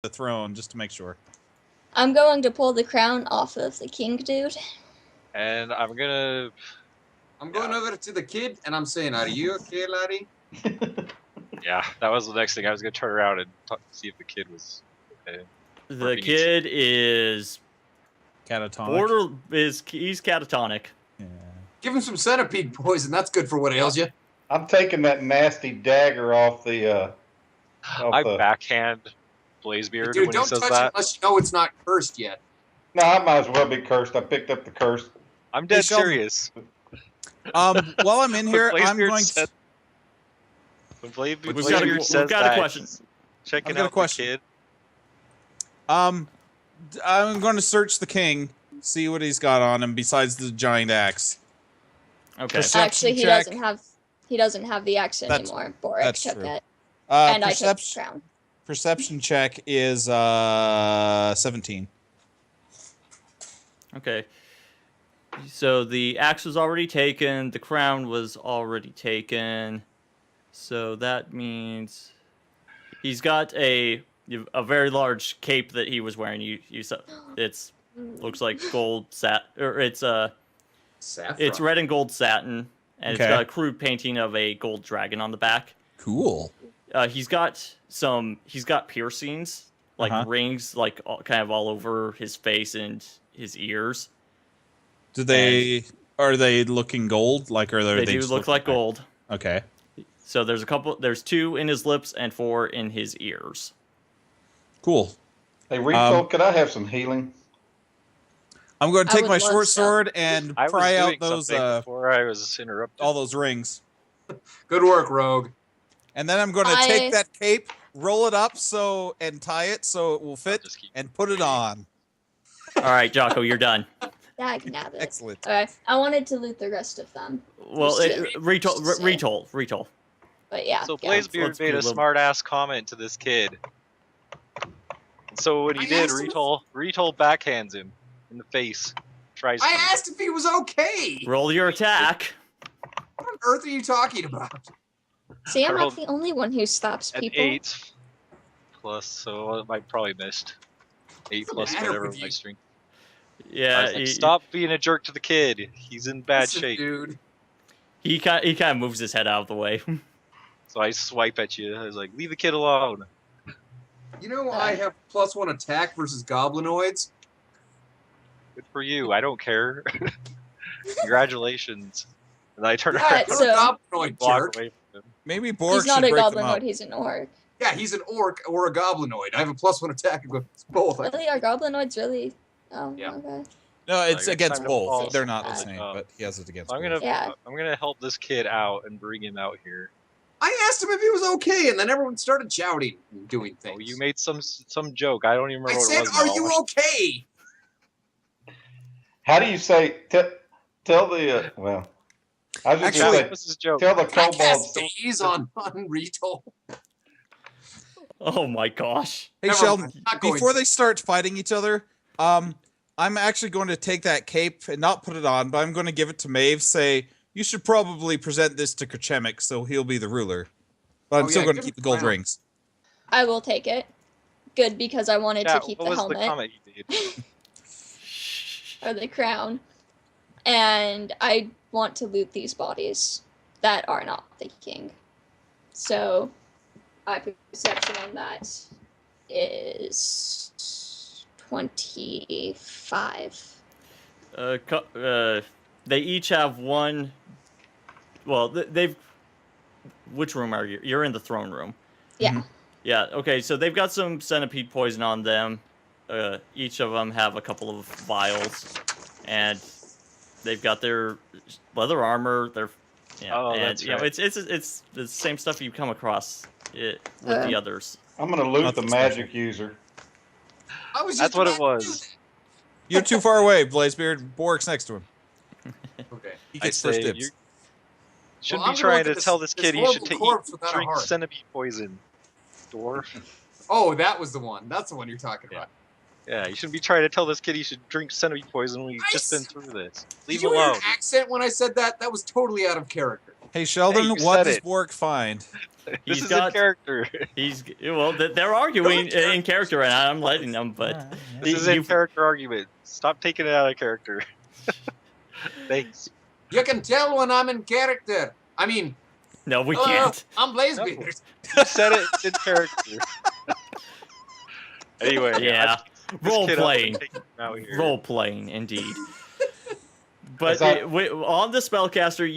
the throne just to make sure. I'm going to pull the crown off of the king dude. And I'm going over to the kid, and I'm saying, "Are you okay, laddie?" Yeah, that was the next thing. I was going to turn around and see if the kid was okay. The kid is Catatonic. He's catatonic. Yeah. Give him some centipede poison. That's good for what ails you. I'm taking that nasty dagger off the. I backhand Blazebeard Dude, when don't he says touch that. it unless you know it's not cursed yet. No, I might as well be cursed. I picked up the curse. I'm dead serious. While I'm in here, I'm going to. When Blazebeard We've got a question. Checking out the kid. I'm going to search the king, see what he's got on him besides the giant axe. Okay. Actually, he doesn't have the axe anymore. Boric took it. And I took the crown. Perception check is 17. Okay. So the axe was already taken. The crown was already taken. So that means he's got a very large cape that he was wearing. You saw it's looks like gold it's red and gold satin, and it's got a crude painting of a gold dragon on the back. Cool. He's got piercings, like rings, like kind of all over his face and his ears. Are they looking gold? Like they do look like gold. Okay. So there's 2 in his lips and 4 in his ears. Cool. Hey, Rico, could I have some healing? I'm going to take my short sword and pry out those before I was interrupted. all those rings. Good work, Rogue. And then I'm going to take that cape, roll it up and tie it so it will fit, and put it on. All right, Jocko, you're done. Excellent. Okay, I wanted to loot the rest of them. Well, retold. But yeah. So Blazebeard made a smart-ass comment to this kid. And so what he did, Retol backhands him in the face. I asked if he was okay. Roll your attack. What on earth are you talking about? See, I'm not the only one who stops people. 8 plus, so I probably missed. 8 plus whatever my strength. Yeah. Stop being a jerk to the kid. He's in bad shape. Dude. He kind of moves his head out of the way. So I swipe at you. I was like, leave the kid alone. You know I have +1 attack versus goblinoids? Good for you. I don't care. Congratulations. And I turn around so, goblinoid jerk. Away from him. Maybe Borg He's not should a break them goblinoid, up. he's an orc. Yeah, he's an orc or a goblinoid. I have a +1 attack against both. Really? Are goblinoids really? Oh, yeah. Okay. No, it's against both. They're not the same, but he has it against both. I'm gonna help this kid out and bring him out here. I asked him if he was okay, and then everyone started shouting and doing things. Oh, you made some joke. I don't even remember what it was. I said, "Are you okay?" How do you say? Tell the well. I was just gonna say, tell the kobolds. Days on Retol. Oh my gosh! Hey Sheldon, before they start fighting each other, I'm actually going to take that cape and not put it on, but I'm going to give it to Maeve. Say, you should probably present this to Kerchemic, so he'll be the ruler. But I'm still going to keep the gold rings. I will take it. Good, because I wanted to keep the helmet. The comment you did? Or the crown. And I want to loot these bodies that are not the king. So, my perception on that is 25. They each have one. Well, they've. Which room are you? You're in the throne room. Yeah. Mm-hmm. Yeah. Okay. So they've got some centipede poison on them. Each of them have a couple of vials, and they've got their leather armor. Their that's right. It's the same stuff you come across with the others. I'm gonna loot the magic user. That's what it was. You're too far away, Blazebeard. Bork's next to him. Okay. He gets first dibs. You shouldn't be trying to tell this kid he should drink centipede poison. Dwarf. Oh, that was the one. That's the one you're talking about. Yeah, you shouldn't be trying to tell this kid he should drink centipede poison when he's just been through this. Leave him alone. Did you hear an accent when I said that? That was totally out of character. Hey Sheldon, what does Bork find? This is in character. They're arguing in character, and I'm letting them. But this is in character argument. Stop taking it out of character. Thanks. You can tell when I'm in character. I mean, no, we can't. I'm Blazebeard. You said it in character. Anyway, yeah, role playing, indeed. But on the spellcaster,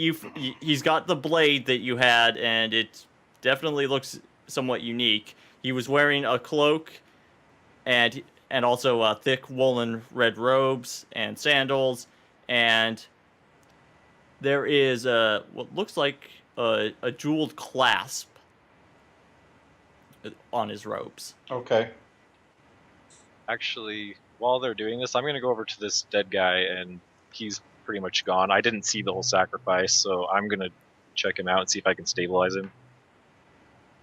he's got the blade that you had, and it definitely looks somewhat unique. He was wearing a cloak, and also thick woolen red robes and sandals, and there is what looks like a jeweled clasp on his robes. Okay. Actually, while they're doing this, I'm going to go over to this dead guy, and he's pretty much gone. I didn't see the whole sacrifice, so I'm going to check him out and see if I can stabilize him.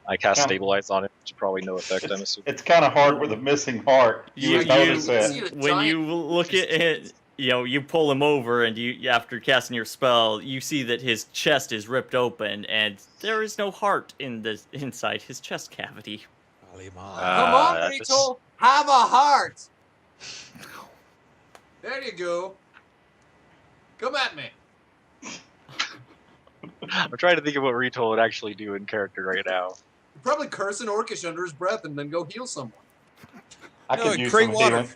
I cast Stabilize on him, which is probably no effect, I'm assuming. It's kind of hard with a missing heart. You notice that. When you look at it, you pull him over, and after casting your spell, you see that his chest is ripped open, and there is no heart inside his chest cavity. Come on, Rachel! Have a heart! There you go. Come at me. I'm trying to think of what Retold would actually do in character right now. He'd probably curse an orcish under his breath and then go heal someone. I could use some healing.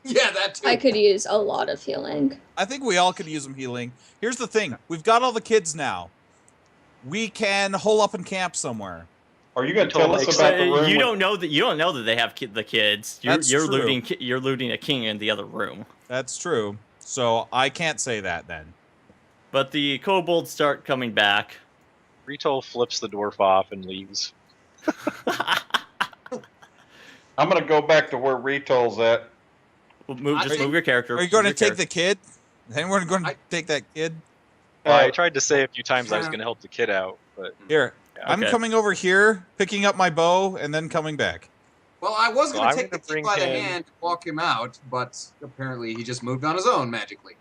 Yeah, that too. I could use a lot of healing. I think we all could use some healing. Here's the thing. We've got all the kids now. We can hole up and camp somewhere. Are you going to tell us about the room? You don't know that they have the kids. You're looting a king in the other room. That's true. So I can't say that then. But the kobolds start coming back. Retold flips the dwarf off and leaves. I'm going to go back to where Retold's at. Move your character. Are you going to take the kid? Then we're going to take that kid? Well, I tried to say a few times I was going to help the kid out, but... Here. I'm coming over here, picking up my bow, and then coming back. Well, I was going to take the kid by the hand and walk him out, but apparently he just moved on his own magically.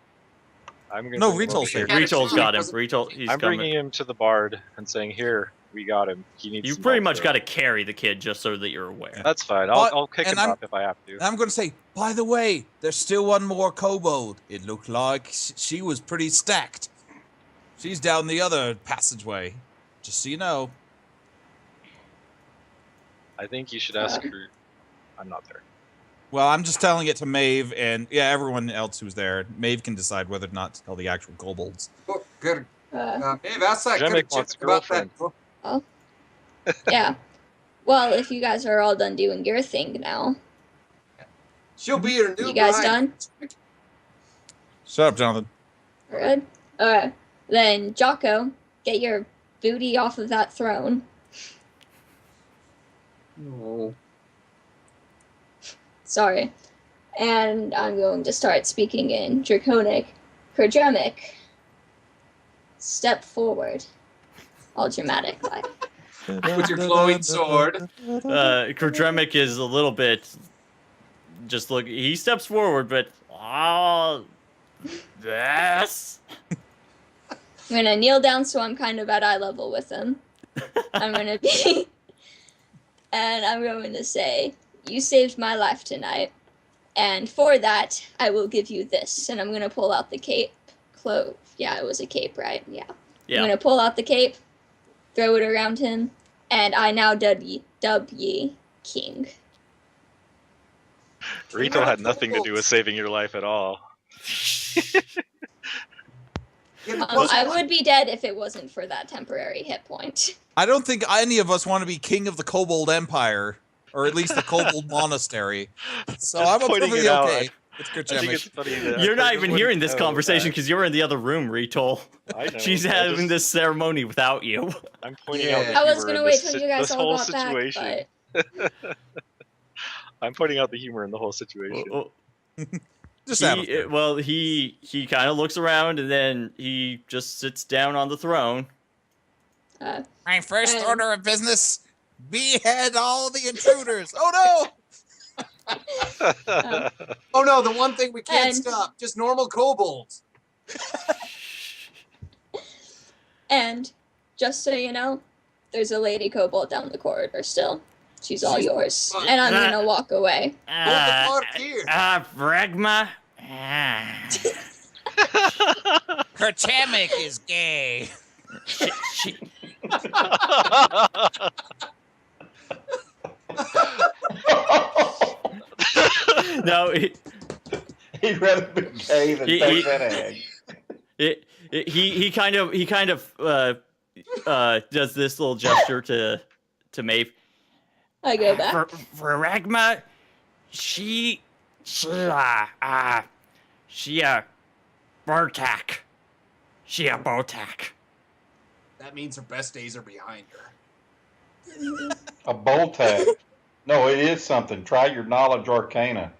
No, Retold's got him. I'm bringing him to the bard and saying, "Here, we got him. He needs." You pretty much got to carry the kid just so that you're aware. That's fine. I'll kick him up if I have to. I'm going to say, by the way, there's still one more kobold. It looked like she was pretty stacked. She's down the other passageway. Just so you know. I think you should ask her. I'm not there. Well, I'm just telling it to Maeve and everyone else who's there. Maeve can decide whether or not to tell the actual kobolds. Oh, good. Maeve, ask that good chick about that. Oh. Yeah. Well, if you guys are all done doing your thing now. She'll be your new You guys bride. done? Shut up, Jonathan. Good. Alright. Then, Jocko, get your booty off of that throne. No. Sorry. And I'm going to start speaking in Draconic. Kerdremic. Step forward. All dramatic like. With your glowing sword. Kerdremic is a little bit just look. He steps forward, but this. I'm gonna kneel down so I'm kind of at eye level with him. I'm gonna be, and I'm going to say, "You saved my life tonight, and for that, I will give you this." And I'm gonna pull out the cape. Yeah, it was a cape, right? Yeah. I'm gonna pull out the cape, throw it around him, and I now dub ye king. Rito had nothing to do with saving your life at all. I would be dead if it wasn't for that temporary hit point. I don't think any of us want to be king of the Kobold Empire, or at least the Kobold Monastery. So I'm perfectly okay. You're not even hearing this conversation because you're in the other room, Retol. She's having this ceremony without you. I'm pointing out. I was gonna wait till you guys all got back, but I'm pointing out the humor in the whole situation. He kind of looks around and then he just sits down on the throne. My first order of business: behead all the intruders. Oh no! Oh no, the one thing we can't stop, just normal kobolds. And just so you know, there's a lady kobold down the corridor still. She's all yours. And I'm gonna walk away. Bregma? Kerchamic is gay. She... No, he'd rather be gay than take that egg. He kind of does this little gesture to Maeve. I go back. Ragma, she Burtak. She a Botak. That means her best days are behind her. A Boltac. No, it is something. Try your knowledge arcana.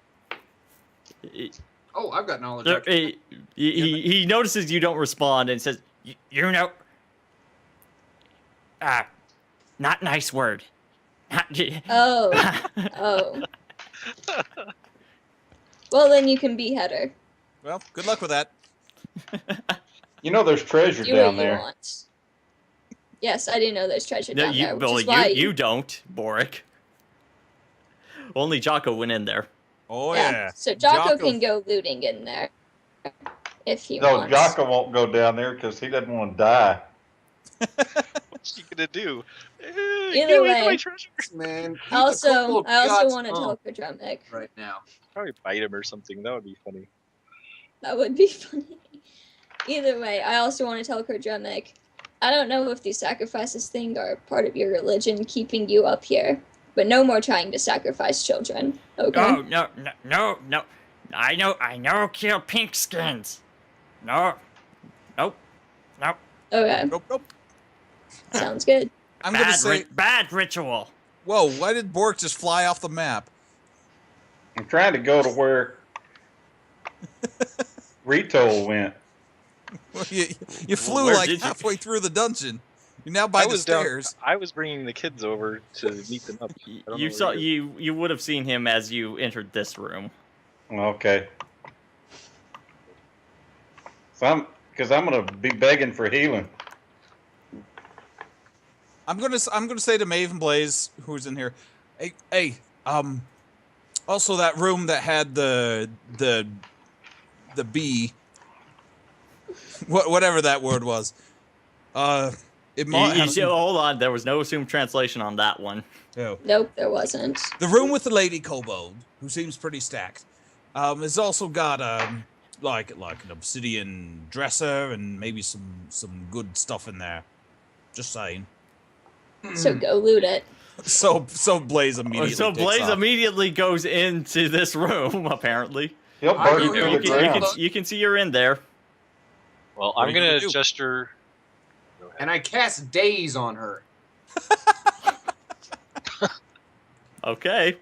Oh, I've got knowledge arcana. He notices you don't respond and says, you know, not nice word. Oh. Well, then you can behead her. Well, good luck with that. You know there's treasure Do down what you there. want. Yes, I do know there's treasure down there. Which Well, is why you don't, Boric. Only Jocko went in there. Oh, yeah. So Jocko can go looting in there. If he No, wants. Jocko won't go down there because he doesn't want to die. What's he gonna do? Either way, Man, I also want to tell Kerchamic. right now. Probably bite him or something. That would be funny. That would be funny. Either way, I also want to tell Kerchamic, I don't know if these sacrifices thing are part of your religion keeping you up here, but no more trying to sacrifice children. Okay? Oh, no. I know kill pink skins. No. Okay. Nope. Sounds good. I'm going to say... Bad ritual. Whoa, why did Bork just fly off the map? I'm trying to go to where Rito went. Well, you flew like halfway through the dungeon. You're now by the stairs. I was bringing the kids over to meet them up. You would have seen him as you entered this room. Okay. So because I'm gonna be begging for healing. I'm gonna say to Maeve and Blaze, who's in here, hey, also that room that had the bee, whatever that word was, it might. Hold on, there was no assumed translation on that one. Oh. Nope, there wasn't. The room with the lady kobold, who seems pretty stacked, has also got like an obsidian dresser and maybe some good stuff in there. Just saying. So go loot it. So Blaze immediately. Immediately goes into this room. Apparently, He'll burst through the ground. You can see you're in there. Well, I'm gonna gesture. And I cast Daze on her. Okay.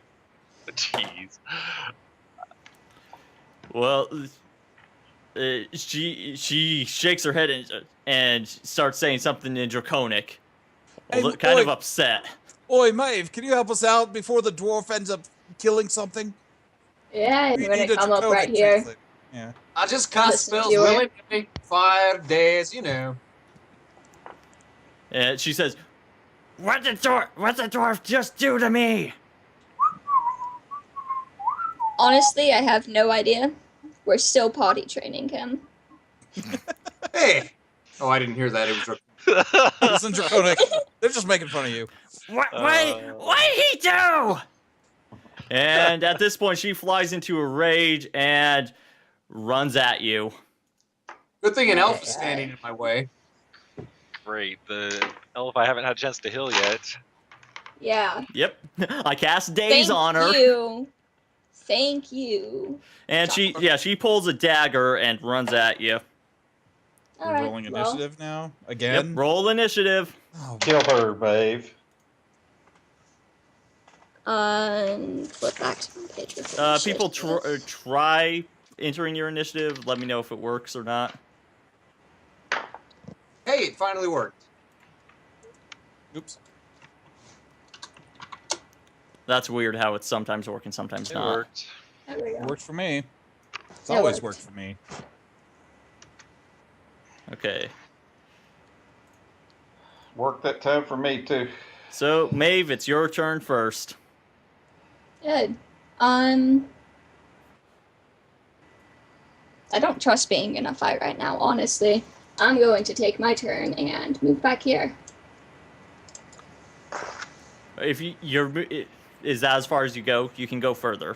Jeez. Well, she shakes her head and starts saying something in Draconic. Kind of upset. Oi, Maeve, can you help us out before the dwarf ends up killing something? Yeah, you're gonna come up right here. Yeah. I just cast spells willy-nilly, fire, daze, you know. And she says, What the dwarf just do to me? Honestly, I have no idea. We're still potty training him. Hey! Oh, I didn't hear that. It was Listen, Draconic, they're just making fun of you. What did he do? And at this point, she flies into a rage and runs at you. Good thing an elf is standing in my way. Great. The elf I haven't had a chance to heal yet. Yeah. Yep. I cast Daze on her. Thank you. And she pulls a dagger and runs at you. All right, rolling initiative now again. Yep, roll initiative. Oh, Kill her, Maeve. Flip back to my page. People try entering your initiative. Let me know if it works or not. Hey, it finally worked. Oops. That's weird how it's sometimes working, sometimes not. Worked. There we go. Worked for me. It's always worked for me. Okay. Work that time for me too. So, Maeve, it's your turn first. Good. I don't trust being in a fight right now, honestly. I'm going to take my turn and move back here. If is that as far as you go? You can go further.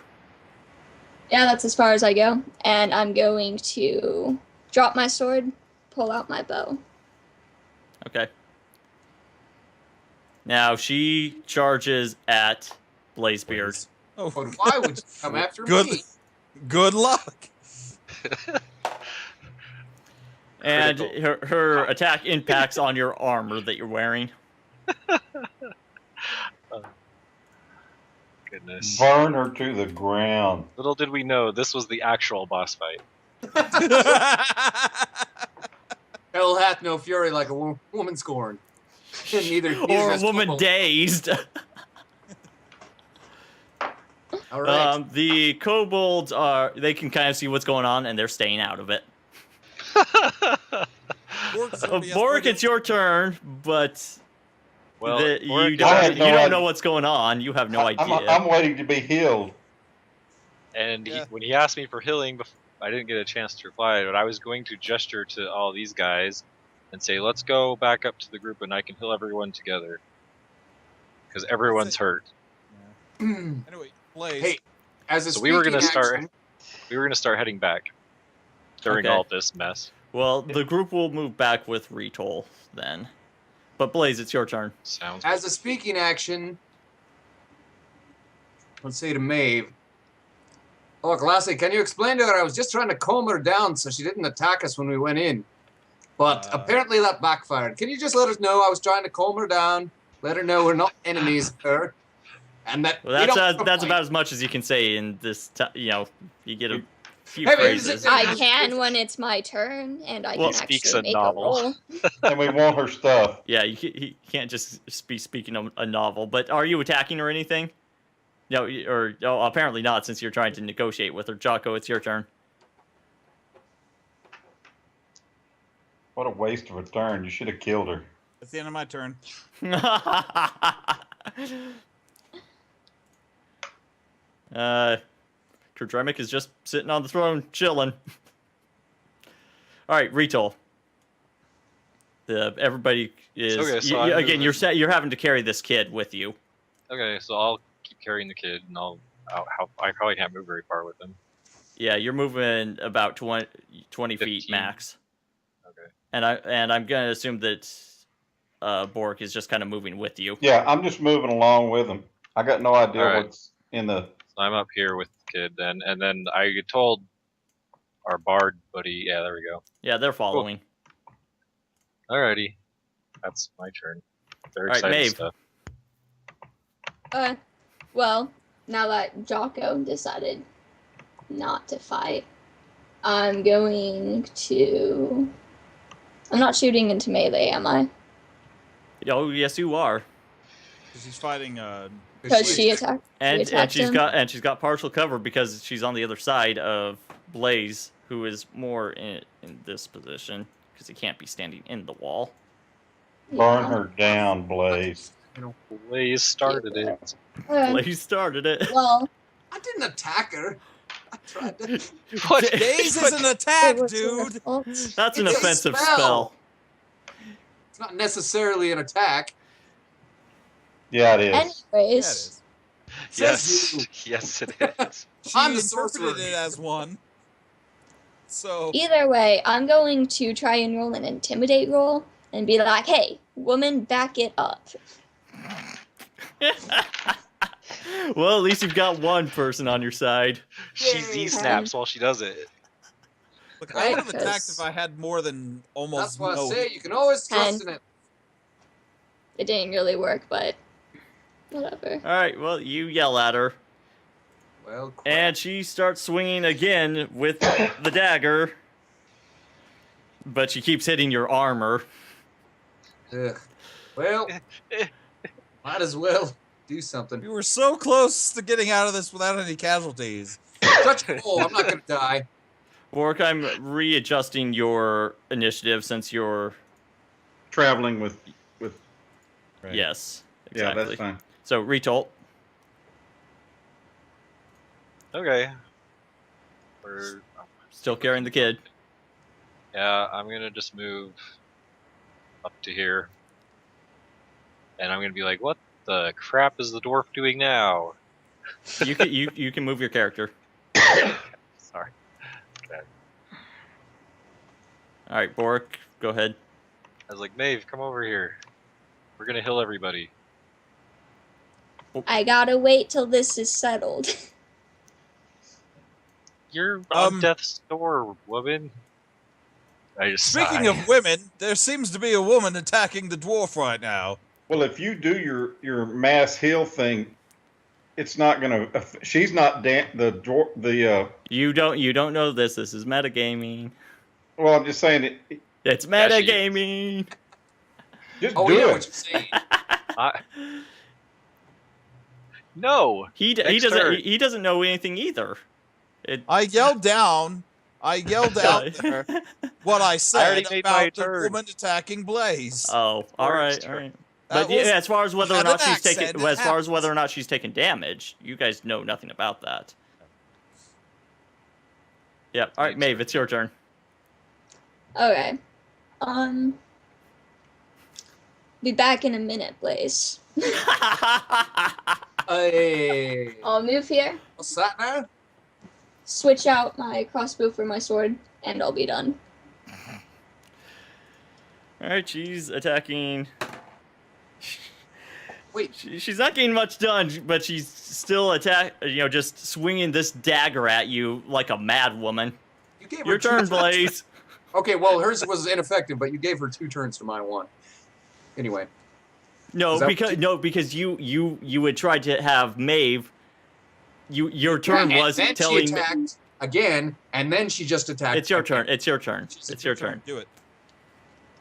Yeah, that's as far as I go. And I'm going to drop my sword, pull out my bow. Okay. Now she charges at Blazebeard. Oh, But why would you come after me? Good luck. And her attack impacts on your armor that you're wearing. Goodness. Burn her to the ground. Little did we know, this was the actual boss fight. Hell hath no fury like a woman scorned. Neither Or a woman dazed. All right. The kobolds they can kind of see what's going on and they're staying out of it. Bork, it's your turn, but Well, you don't know what's going on. You have no idea. I'm waiting to be healed. And when he asked me for healing, I didn't get a chance to reply, but I was going to gesture to all these guys and say, let's go back up to the group and I can heal everyone together. Because everyone's hurt. Anyway, Blaze. Hey, as a So we were gonna action, start heading back during all this mess. Well, the group will move back with Retol then. But Blaze, it's your turn. Sounds as a speaking action, let's say to Maeve, look, Lassie, can you explain to her I was just trying to calm her down so she didn't attack us when we went in? But apparently that backfired. Can you just let us know I was trying to calm her down, let her know we're not enemies of her, and that that's about as much as you can say in this. You get a few phrases. I can when it's my turn, and I can actually make a roll. And we want her stuff. Yeah, he can't just be speaking a novel. But are you attacking or anything? No, apparently not, since you're trying to negotiate with her. Jocko, it's your turn. What a waste of a turn. You should have killed her. That's the end of my turn. Trudremic is just sitting on the throne, chilling. All right, Retol. Everybody is Okay, so again. You're having to carry this kid with you. Okay, so I'll keep carrying the kid, and I probably can't move very far with him. Yeah, you're moving about 20 feet max. Okay. And I'm gonna assume that Bork is just kind of moving with you. Yeah, I'm just moving along with him. I got no idea what's in the. So I'm up here with the kid then, and then I told our bard buddy. Yeah, there we go. Yeah, they're following. Cool. Alrighty, that's my turn. Very exciting Maeve. Stuff. Well, now that Jocko decided not to fight, I'm going to. I'm not shooting into melee, am I? Oh, yes, you are. Because he's fighting. Because she attacked. And she's got partial cover because she's on the other side of Blaze, who is more in this position because he can't be standing in the wall. Burn her down, Blaze. Blaze started it. Blaze started it. Well, I didn't attack her. I tried to. What? Daze is an attack, dude. That's an offensive spell. It's not necessarily an attack. Yeah, it is. Anyways. Yeah, it Yes, is. yes, it is. I'm the interpreted it as one. So Either way, I'm going to try and roll an intimidate roll and be like, "Hey, woman, back it up." Well, at least you've got one person on your side. She Z-snaps while she does it. Look, I would have attacked if I had more than almost. That's what I say. You can always trust in it. It didn't really work, but whatever. All right, well, you yell at her. Well, crap. And she starts swinging again with the dagger. But she keeps hitting your armor. Ugh. Well, might as well do something. We were so close to getting out of this without any casualties. Touch a hole. I'm not going to die. Bork, I'm readjusting your initiative since you're traveling with Right. Yes. Yeah, Exactly. that's fine. So Retolt. Okay. We're Still carrying the kid. Yeah, I'm gonna just move up to here, and I'm gonna be like, "What the crap is the dwarf doing now?" You can move your character. Sorry. Okay. All right, Bork, go ahead. I was like, "Maeve, come over here. We're gonna heal everybody." I gotta wait till this is settled. You're on death's door, woman. I just Speaking sigh. of women, there seems to be a woman attacking the dwarf right now. Well, if you do your mass heal thing, it's not gonna. She's not You don't know this. This is metagaming. Well, I'm just saying It's Yeah, she metagaming. Just Oh do yeah, it. what you saying? No. He Next doesn't turn. he doesn't know anything either. I yelled down. I yelled out there what I said already made my about the turn. woman attacking Blaze. Oh, all right, Forest all right. That But yeah, was- as far as whether or had not an she's taking, accent, it as far as whether or happens. not she's taking damage, you guys know nothing about that. Yeah. All right, Maeve, it's your turn. Okay. Be back in a minute, Blaze. Hey, I'll move here, what's that now? switch out my crossbow for my sword, and I'll be done. All right, she's attacking. Wait, She's not getting much done, but she's still just swinging this dagger at you like a mad woman. you gave her Your two turn, turns. Blaze. Okay, well hers was ineffective, but you gave her 2 turns to my 1. Anyway. No, Is that because you had tried to have Maeve. Your turn and was then telling. she attacked again, and then she just attacked. It's your again. turn. It's your turn. It's your turn. Do it.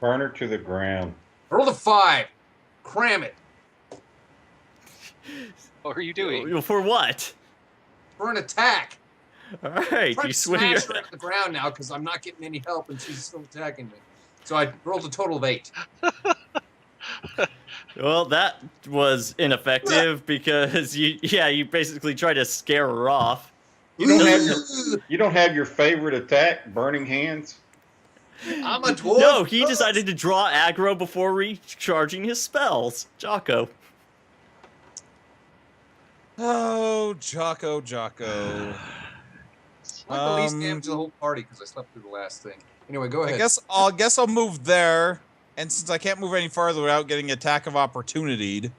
Burn her to the ground. Roll the 5. Cram it. What are you doing? For what? For an attack. All right, I'm you trying to swing your. smash her into the ground now because I'm not getting any help and she's still attacking me. So I rolled a total of 8. Well, that was ineffective because you basically tried to scare her off. You don't have your favorite attack, burning hands. I'm a dwarf. No, he decided to draw aggro before recharging his spells. Jocko. Oh, Jocko. I'm the least damage to the whole party because I slept through the last thing. Anyway, go ahead. I guess I'll move there, and since I can't move any farther without getting attack of opportunity,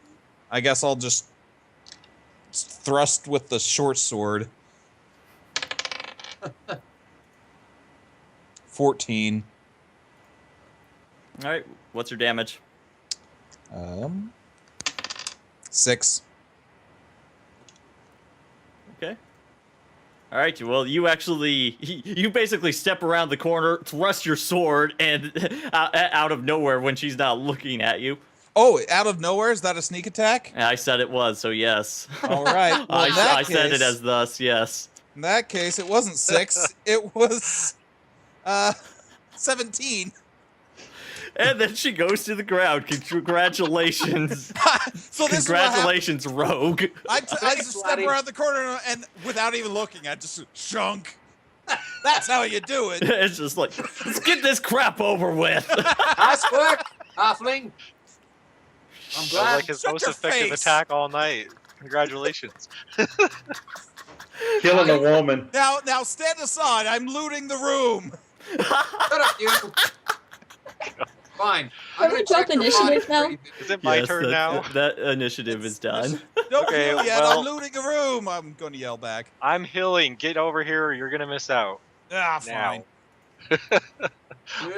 I guess I'll just thrust with the short sword. 14. All right, what's your damage? 6. Okay. All right. Well, you basically step around the corner, thrust your sword, and out of nowhere when she's not looking at you. Oh, out of nowhere? Is that a sneak attack? I said it was, so yes. All right. Well, I said it as thus, yes. In that case, it wasn't 6. It was 17. And then she goes to the ground. Congratulations. So this Congratulations, rogue. I just step around the corner and without even looking, I just shunk. That's how you do it. It's just like, let's get this crap over with. Nice work, halfling. I'm That was glad. like his Shut most your effective face. attack all night. Congratulations. Killing a woman. Now stand aside. I'm looting the room. Shut up, you. Fine. Can we drop check your initiative body now? Is it my turn now? That initiative is done. Don't Okay, kill yet. well- I'm looting a room. I'm going to yell back. I'm healing. Get over here or you're gonna miss out. Ah, Now. fine.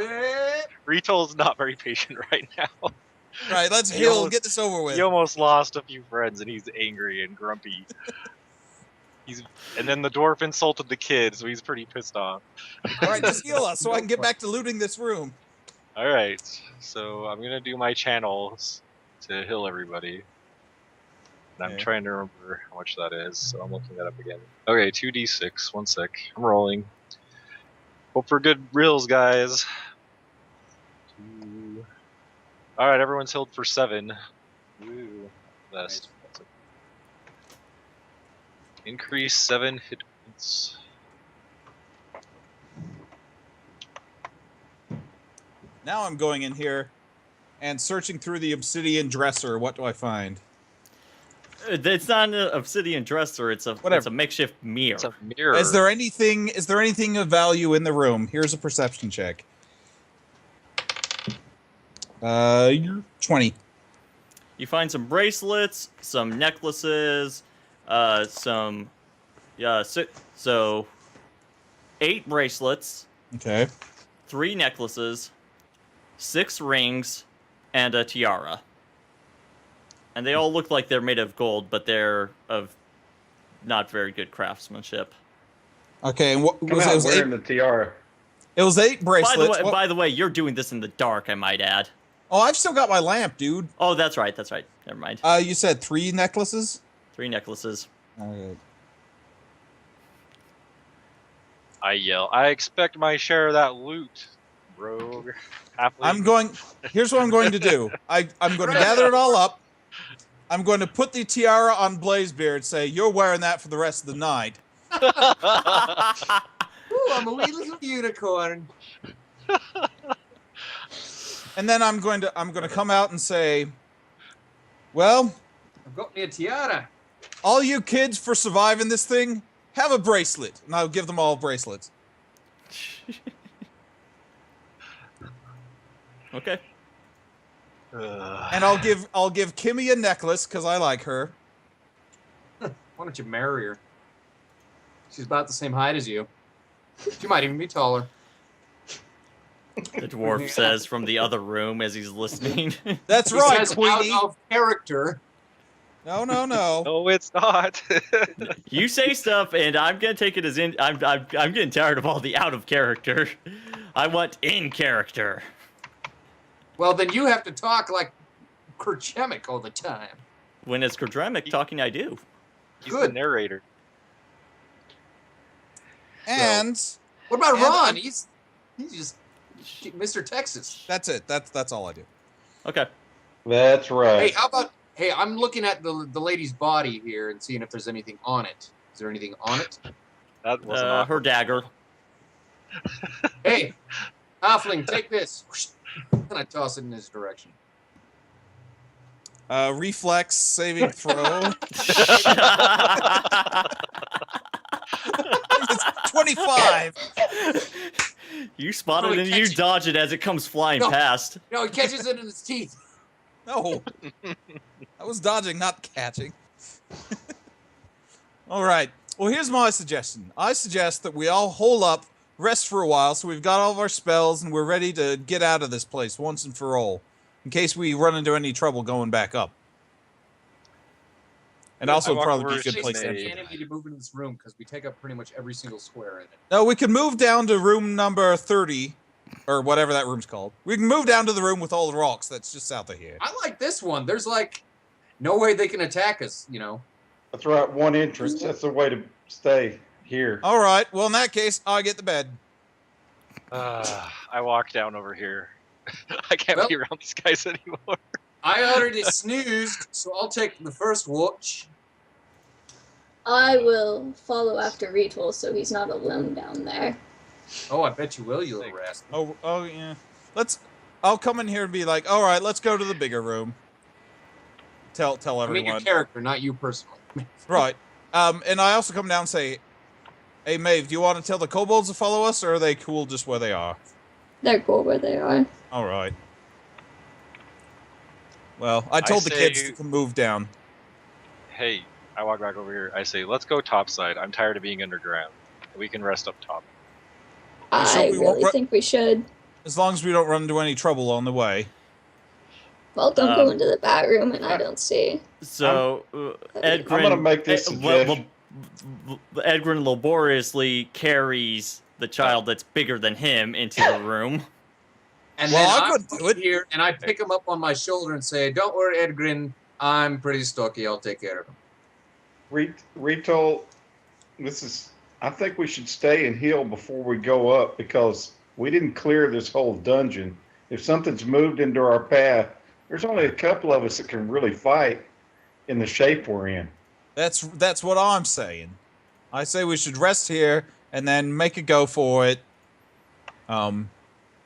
Retol's not very patient right now. All right, let's He heal. almost- Get this over with. He almost lost a few friends and he's angry and grumpy. And then the dwarf insulted the kid, so he's pretty pissed off. All right, just heal us so I can get back to looting this room. Alright, so I'm gonna do my channels to heal everybody. And I'm Okay. trying to remember how much that is, so I'm looking that up again. Okay, 2d6, 1 sec. I'm rolling. Hope for good reels, guys. Alright, everyone's healed for 7. vest. Increase 7 hit points. Now I'm going in here and searching through the obsidian dresser. What do I find? It's not an obsidian dresser. It's a makeshift mirror. It's a mirror. Is there anything of value in the room? Here's a perception check. 20. You find some bracelets, some necklaces, so 8 bracelets. Okay. 3 necklaces, 6 rings, and a tiara. And they all look like they're made of gold, but they're of not very good craftsmanship. Okay, and what was Come it? out wearing the tiara. It was 8 bracelets. By the way, you're doing this in the dark, I might add. Oh, I've still got my lamp, dude. Oh, that's right. Never mind. You said 3 necklaces? 3 necklaces. Okay. I yell, I expect my share of that loot, rogue. Halfling. Here's what I'm going to do. I'm going to gather it all up. I'm going to put the tiara on Blazebeard, say, you're wearing that for the rest of the night. Ooh, I'm a wee little unicorn. And then I'm going to come out and say, well, I've got me a tiara. all you kids for surviving this thing, have a bracelet. And I'll give them all bracelets. Okay. And I'll give Kimmy a necklace because I like her. Why don't you marry her? She's about the same height as you. She might even be taller. The dwarf says from the other room as he's listening. That's He right, says Queenie. out of character. No. No, it's not. You say stuff, and I'm gonna take it as in. I'm getting tired of all the out of character. I want in character. Well, then you have to talk like Kerchemic all the time. When it's Kordremic talking, I do. He's Good. the narrator. And What about And Ron? I'm- He's just Mr. Texas. that's it. That's all I do. Okay. That's right. Hey, how about? Hey, I'm looking at the lady's body here and seeing if there's anything on it. Is there anything on it? That wasn't Her dagger. Hey, Halfling, take this. And I toss it in his direction. Reflex saving throw. It's 25. You spot Oh, it he and you catches- dodge it as it comes flying No. past. No, he catches it in his teeth. No. I was dodging, not catching. All right. Well, here's my suggestion. I suggest that we all hole up, rest for a while, so we've got all of our spells and we're ready to get out of this place once and for all, in case we run into any trouble going back up. And also, I walk probably over be a good to place to Sinead. The enemy to move into this room because we take up pretty much every single square in it. No, we can move down to room number 30, or whatever that room's called. We can move down to the room with all the rocks that's just south of here. I like this one. There's like no way they can attack us, you know. That's right. One entrance. That's the way to stay here. All right. Well, in that case, I get the bed. I walk down over here. I can't Well- be around these guys anymore. I already snoozed, so I'll take the first watch. I will follow after Retool so he's not alone down there. Oh, I bet you will, you little rascal. Oh yeah. I'll come in here and be like, all right, let's go to the bigger room. Tell I mean everyone. your character, not you personally. Right. And I also come down and say, hey, Maeve, do you want to tell the kobolds to follow us, or are they cool just where they are? They're cool where they are. All right. Well, I told the kids to move down. Hey, I walk back over here. I say, let's go topside. I'm tired of being underground. We can rest up top. sure I we won't really think we should. As long as we don't run into any trouble on the way. Well, don't go into the bat room, and I don't see. So, Edgren, I'm gonna make this suggestion. Edgren laboriously carries the child that's bigger than him into the room. And Well, I then couldn't I'm do it. here and I pick him up on my shoulder and say, "Don't worry, Edgren. I'm pretty stocky. I'll take care of him." Retold, I think we should stay and heal before we go up because we didn't clear this whole dungeon. If something's moved into our path, there's only a couple of us that can really fight. in the shape we're in. That's what I'm saying. I say we should rest here and then make a go for it.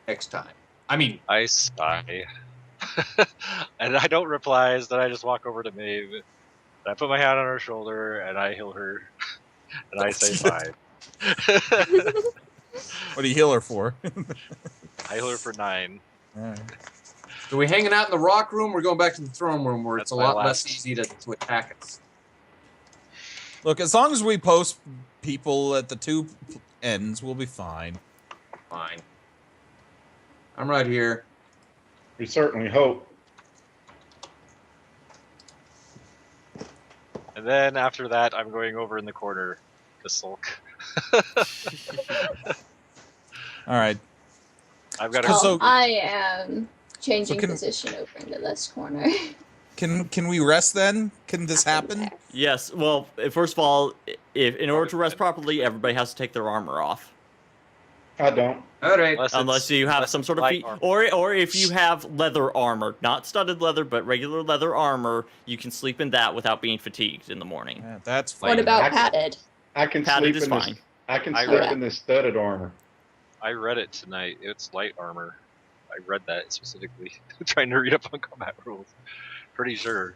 Next time. I mean, I spy. And I don't reply, is that I just walk over to Maeve, and I put my hand on her shoulder, and I heal her, and I say fine. What do you heal her for? I heal her for 9. Alright. so we hanging out in the rock room? We're going back to the throne room where it's That's a my lot less last- easy to attack us. Look, as long as we post people at the 2 ends, we'll be fine. Fine. I'm right here. We certainly hope. And then after that, I'm going over in the corner to sulk. Alright. I've got to. So- I am changing can- position over into this corner. Can we rest then? Can this happen? Yes. Well, first of all, if in order to rest properly, everybody has to take their armor off. I don't. All right. Unless you have some sort of feat, or if you have leather armor, not studded leather, but regular leather armor, you can sleep in that without being fatigued in the morning. Yeah, that's fine. What about I can- padded? I can Padded sleep is in this. fine. I can I sleep read- in this studded armor. I read it tonight. It's light armor. I read that specifically, trying to read up on combat rules. Pretty sure.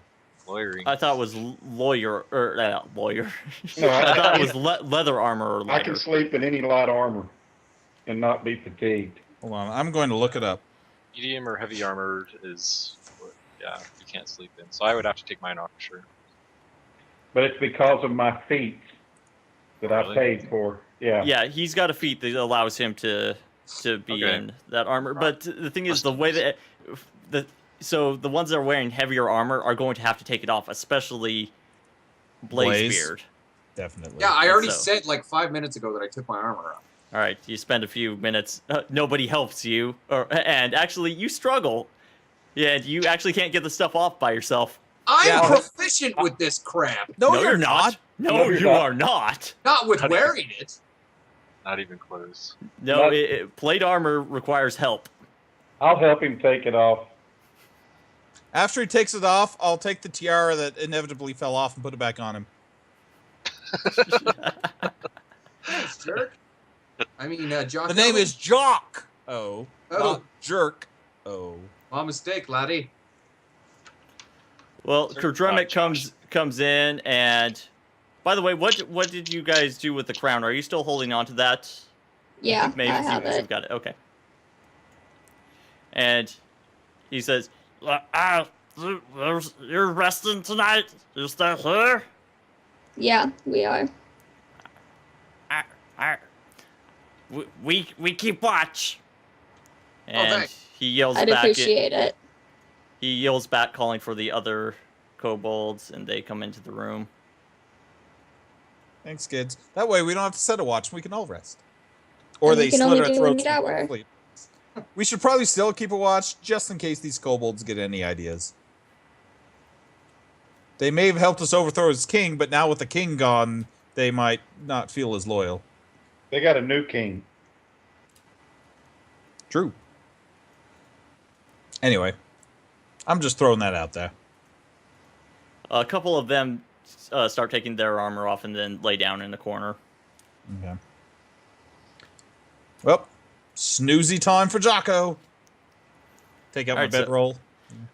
Lawyering. I thought it was lawyer or lawyer. No, I thought it was leather armor or I lighter. can sleep in any light armor and not be fatigued. Hold on, I'm going to look it up. Medium or heavy armor is, yeah, you can't sleep in. So I would have to take mine off for sure. But it's because of my feet that I Really? paid for. Yeah. Yeah, he's got a feat that allows him to be Okay. in that armor. But the thing is, the way that the ones that are wearing heavier armor are going to have to take it off, especially Blaze. Blazebeard. Definitely. Yeah, I already So- said like 5 minutes ago that I took my armor off. All right, you spend a few minutes. Nobody helps you, and actually, you struggle. Yeah, you actually can't get the stuff off by yourself. I'm Yeah. proficient with this crap. No, you're not. No, No, you're you not. are not. Not with How do you- wearing it. Not even close. No, Not- plate armor requires help. I'll help him take it off. After he takes it off, I'll take the tiara that inevitably fell off and put it back on him. Thanks, jerk. I mean, Jock. The name is Jock. Oh, Oh. not Jerk. Oh. My mistake, laddie. Well, Sir, Kurdremic Josh. comes in, and by the way, what did you guys do with the crown? Are you still holding on to that? Yeah, Maybe I you have guys it. have got it. Okay. And he says, "You're resting tonight. You're still here." Yeah, we are. We keep watch. And thanks. he yells I'd back. appreciate it. He yells back, calling for the other kobolds, and they come into the room. Thanks, kids. That way we don't have to set a watch. We can all rest. Or And we they can slit only our do throats. an hour. and sleep. We should probably still keep a watch just in case these kobolds get any ideas. They may have helped us overthrow his king, but now with the king gone, they might not feel as loyal. They got a new king. True. Anyway, I'm just throwing that out there. A couple of them start taking their armor off and then lay down in the corner. Okay. Well, snoozy time for Jocko. Take out my Alright, so- bedroll.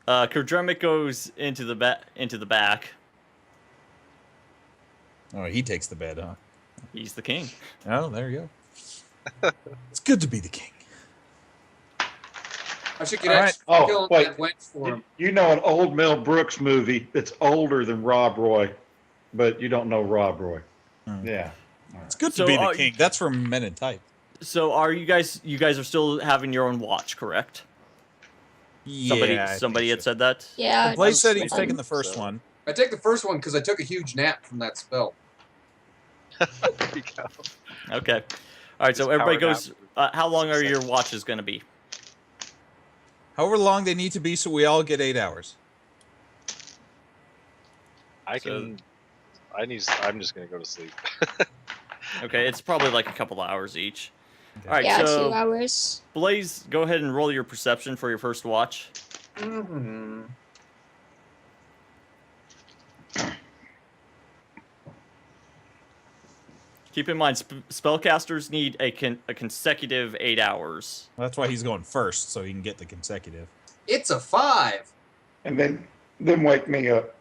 Kurdremic goes into the back. Oh, he takes the bed, huh? He's the king. Oh, there you go. It's good to be the king. I should get All right. extra Oh, killing wait. that wench for him. You know an old Mel Brooks movie that's older than Rob Roy, but you don't know Rob Roy. Hmm. Yeah. It's good So, to be the king. That's from Men in Tight. So are you guys are still having your own watch, correct? Somebody had said that? Yeah. Blaze said he was um, taking the first so- one. I take the first one because I took a huge nap from that spell. There you go. Okay. All right, so Just everybody power goes how long are your watches going to be? However long they need to be so we all get 8 hours. I'm just gonna go to sleep. Okay, it's probably like a couple hours each. All right, Yeah, so 2 hours. Blaze, go ahead and roll your perception for your first watch. Mm-hmm. Keep in mind, spellcasters need a consecutive 8 hours. That's why he's going first, so he can get the consecutive. It's a 5. And then wake me up.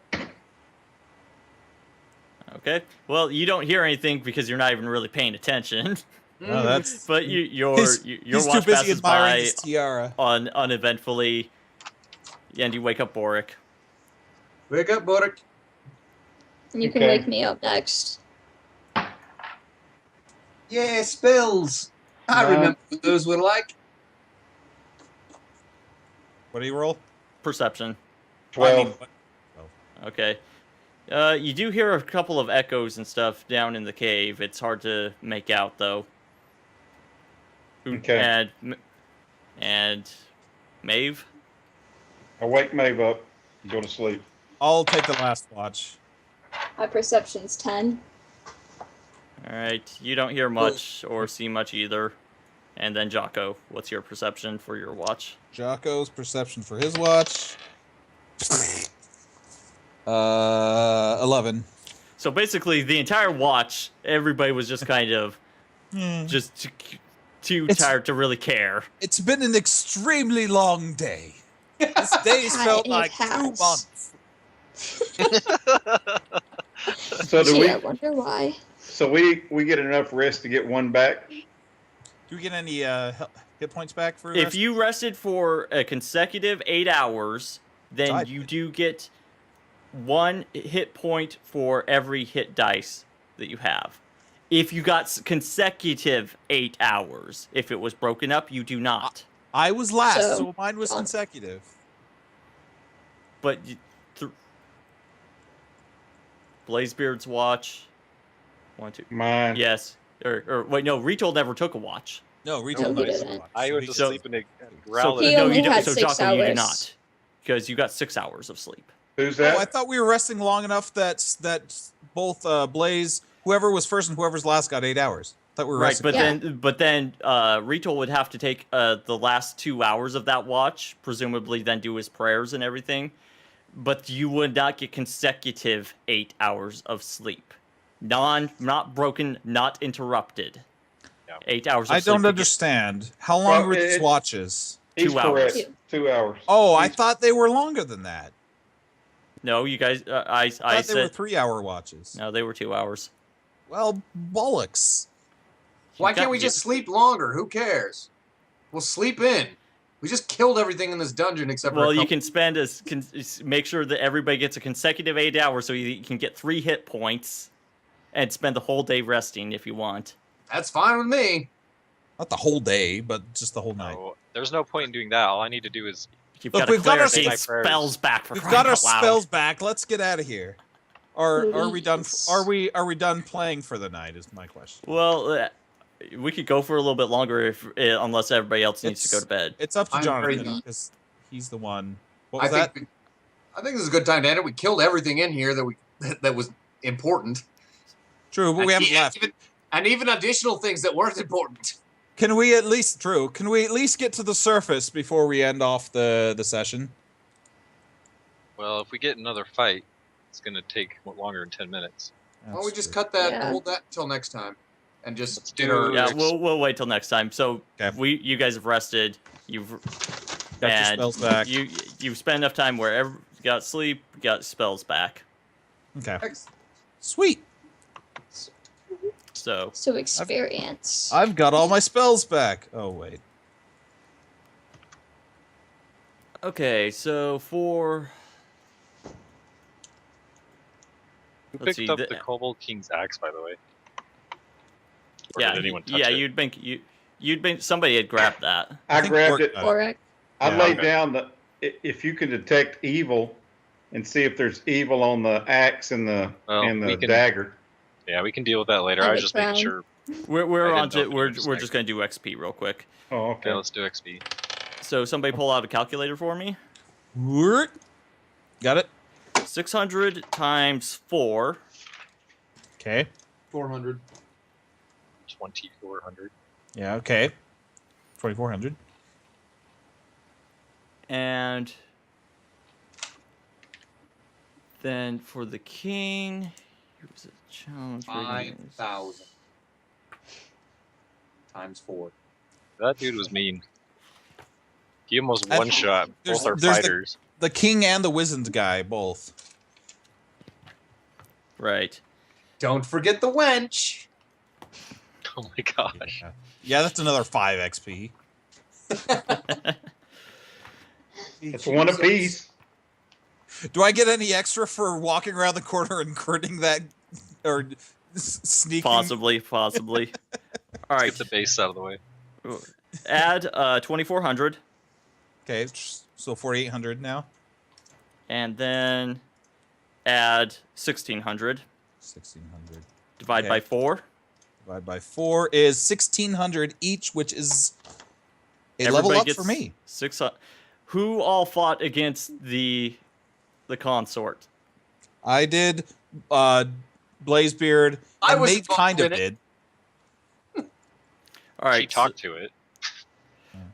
Okay. Well, you don't hear anything because you're not even really paying attention. Well, that's But your he's watch too busy passes admiring by his tiara. uneventfully, and you wake up Boric. Wake up, Boric. You can Okay. wake me up next. Yeah, spells. I No. remember what those were like. What do you roll? Perception. 12. Okay. You do hear a couple of echoes and stuff down in the cave. It's hard to make out, though. Okay. And Maeve? I wake Maeve up and go to sleep. I'll take the last watch. My perception's 10. Alright, you don't hear much or see much either. And then Jocko, what's your perception for your watch? Jocko's perception for his watch. 11. So basically, the entire watch, everybody was just kind of just too tired to really care. It's been an extremely long day. This day's felt It like 2 has. months. So do Gee, I we? wonder why. So we get enough rest to get one back. Do we get any hit points back for If rest? you rested for a consecutive 8 hours, then Died. you do get 1 hit point for every hit dice that you have. If you got consecutive 8 hours, if it was broken up, you do not. I was last, So- so mine was consecutive. But Blazebeard's watch. 1, 2. Mine. Yes. Or wait, no. Retold never took a watch. No, retail he dice. didn't. I went to So- sleep in a So, growler. He no, only you don't. had So 6 Jocko, you do hours. not, because you got 6 hours of sleep. Who's Oh, that? I thought we were resting long enough that both Blaze, whoever was first and whoever's last, got 8 hours. Thought we were Right, resting. but then Retold would have to take the last 2 hours of that watch, presumably then do his prayers and everything. But you would not get consecutive 8 hours of sleep. Not broken, not interrupted. Yeah. 8 hours of I sleep. don't would get- understand. How long Well, were these it- watches? He's 2 hours. correct. 2 hours. Oh, I thought they were longer than that. No, you guys. I I thought they were said 3-hour watches. no. They were 2 hours. Well, bollocks. Why You can't got- we just sleep longer? Who cares? We'll sleep in. We just killed everything in this dungeon except for Well, a you couple- can spend make sure that everybody gets a consecutive 8 hours, so you can get 3 hit points, and spend the whole day resting if you want. That's fine with me. Not the whole day, but just the whole night. No, there's no point in doing that. All I need to do is You've Look, got to we've got clear our these prayers. spells back for We've crying got our out loud. spells back. Let's get out of here. Are we done? Please. Are we done playing for the night? Is my question. Well, we could go for a little bit longer if unless everybody else needs to go to bed. It's up to I'm Jonathan ready. because he's the one. What I was that? think this is a good time to end it. We killed everything in here that was important. True, but we haven't left. And even additional things that weren't important. Can we at least get to the surface before we end off the session? well, if we get another fight, it's gonna take longer than 10 minutes. Why don't we That's just true. cut that, Yeah. hold that until next time, and just Let's get do- our Yeah, we'll wait till next time. So Okay. you guys have rested. You've Got your and spells back. You've spent enough time where you got sleep, you got spells back. Okay. Sweet. So So experience. I've got all my spells back. Oh wait. okay, so for Who Let's picked see, up the- the Kobold King's axe, by the way? Or yeah, did anyone touch yeah, it? you'd been somebody had grabbed that. I think grabbed Bork it. got Correct. I Yeah, laid okay. down if you can detect evil and see if there's evil on the axe and the Well, we can- dagger. Yeah, we can deal with that later. And I was the just making crown. sure. We're I on didn't know to if we're it was we're like- just gonna do XP real quick. Oh, Okay, okay. let's do XP. So somebody pull out a calculator for me. Whoop. Got it. 600 times 4. Okay. 400. 2400. Yeah. Okay. 2,400. And then for the king, here's a challenge. 5,000. times 4. That dude was mean. He almost And one-shot both our there's fighters. The king and the wizened guy, both. Right. Don't forget the wench. Oh my gosh. Yeah, that's another 5 XP. It's one apiece. Do I get any extra for walking around the corner and critting that, or sneaking? Possibly. All right. Get the base out of the way. Add 2,400, Okay, so 4,800 now. and then add 1,600. 1,600. Divide Okay. by 4. Divided by 4 is 1,600 each, which is a level up for me. 600. Who all fought against the consort? I did, Blazebeard, I and was Nate kind of involved in did. All right. She talked to it.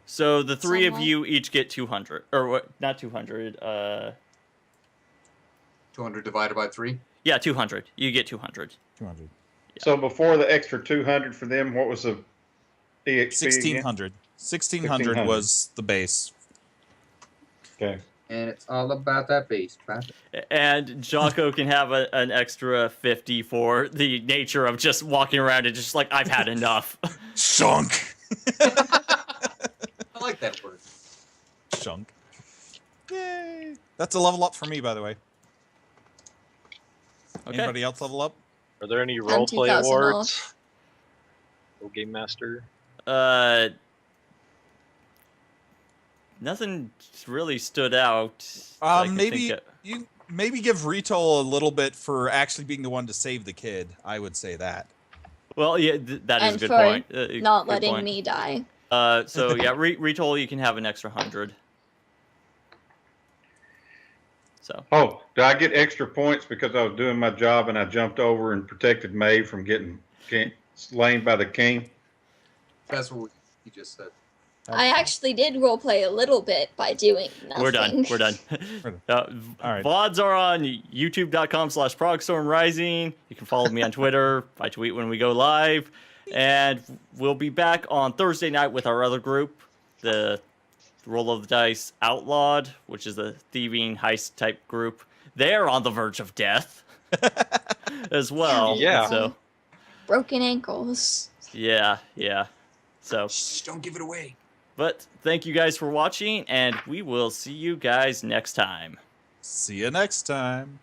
So the three of Somewhat. you each get 200, or what? Not 200. 200 divided by 3. Yeah, 200. You get 200. 200. So before the extra 200 for them, what was the EXP again? 1,600. 1,600 was the base. Okay. And it's all about that base. And Jocko can have an extra 50 for the nature of just walking around and just like, I've had enough. Shunk. I like that word. Shunk. Yay. That's a level up for me, by the way. Okay. Anybody else level up? Are there any I'm roleplay 2,000 awards? off. Oh, Game Master. Nothing really stood out. that I can Maybe think of. you maybe give Rito a little bit for actually being the one to save the kid. I would say that. Well, yeah, that is And a good for point. Not Good letting point. me die. So yeah, Retold, you can have an extra 100. So Oh, do I get extra points because I was doing my job and I jumped over and protected Maeve from getting slain by the king? That's what you just said. I actually did roleplay a little bit by doing nothing. we're done. We're done. All right. VODs are on youtube.com/ProgStormRising. You can follow me on Twitter. I tweet when we go live. And we'll be back on Thursday night with our other group, the Roll of the Dice Outlawed, which is a thieving heist type group. They're on the verge of death as well. Yeah. So Broken ankles. yeah. So, Shh, don't give it away. but thank you guys for watching, and we will see you guys next time. See you next time.